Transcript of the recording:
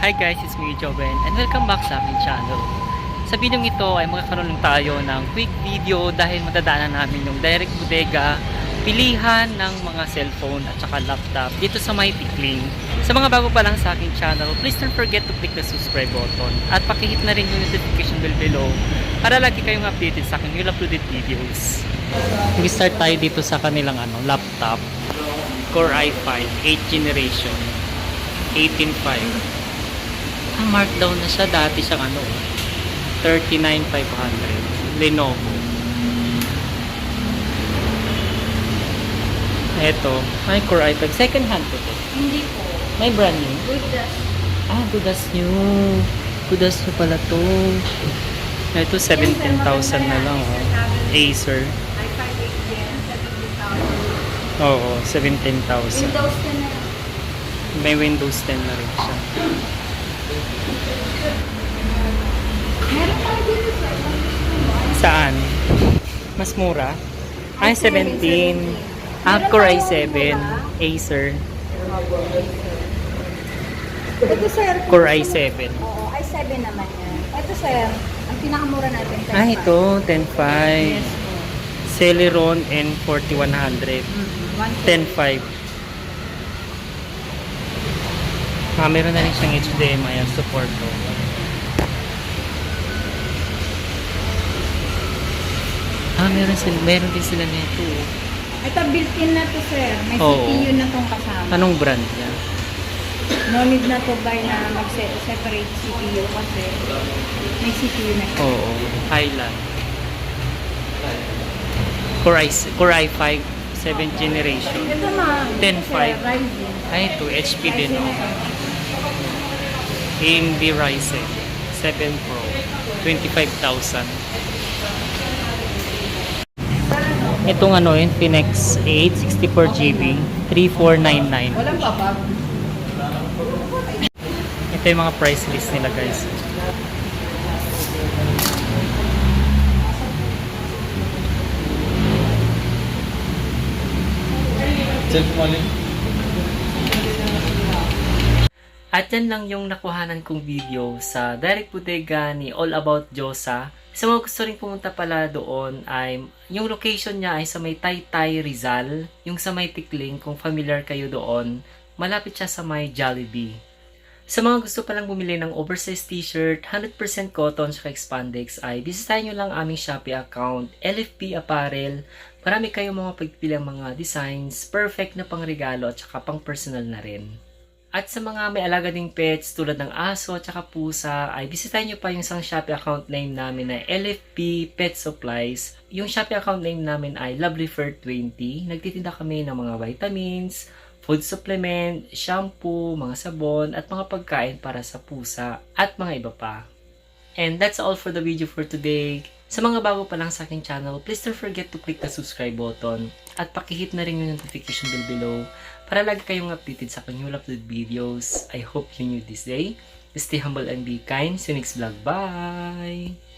Hi guys, it's me Joven and welcome back sa aking channel. Sa video ito ay magkakaroon lang tayo ng quick video dahil matadaanan namin yung direct bodega, pilihan ng mga cellphone at saka laptop dito sa may Tikling. Sa mga bago pa lang sa aking channel, please don't forget to click the subscribe button at pakihit na rin yung notification bell below para lagi kayong updated sa aking new uploaded videos. Mag-start tayo dito sa kanilang laptop, Core i5 8th generation 18.5. Markdown na siya, dati siyang 39,500 Lenovo. Eto, may Core i5 second hand po to. Hindi po. May brand new. Good as. Good as new. Good as new pala to. Ito 17,000 na lang Acer. i5 Gen, 70,000. Oo, 17,000. Windows 10 na lang. May Windows 10 na rin siya. Meron pa dito sir. Saan? Mas mura? Ay, 17. Core i7. Acer. Ito sir. Core i7. Oo, i7 naman yan. Ito sir, ang pinakamura natin. 10,500. Ito, 10.5. Yes po. Celeron N4100. 10.5. Meron na rin siyang HDMI ang support ko. Meron din sila nito. Ito built-in na to sir. May Oo. CPU na tong kasama. Anong brand niya? No need na to buy na mag-separate CPU kasi may CPU na. Oo, Highland. Core i5 7th generation. Ito na. 10.5. Ryzen. Ay, ito HP din AMD Ryzen 7 Pro 25,000. Itong Infinix 8 64GB 3499. Walang babag. Ito yung mga price list nila guys. At yan lang yung nakuhanan kong video sa direct bodega ni All About Josa. Sa mga gusto rin pumunta pala doon ay yung location niya ay sa may Taytay Rizal, yung sa may Tikling kung familiar kayo doon. Malapit siya sa may Jollibee. Sa mga gusto palang bumili ng oversized t-shirt, 100% cotton at spandex ay bisitahin nyo lang aming Shopee account, LFP Apparel. Marami kayong mga pagpilang mga designs, perfect na pang regalo at saka pang personal na rin. At sa mga may alaga ding pets tulad ng aso at saka pusa, ay bisitahin nyo pa yung isang Shopee account name namin na LFP Pet Supplies. Yung Shopee account name namin ay LovelyFur20. Nagtitinda kami ng mga vitamins, food supplement, shampoo, mga sabon, at mga pagkain para sa pusa at mga iba pa. And that's all for the video for today. Sa mga bago pa lang sa aking channel, please don't forget to click the subscribe button at pakihit na rin yung notification bell below para lagi kayong updated sa aking new uploaded videos. I hope you knew this day. Stay humble and be kind. See you next vlog. Bye!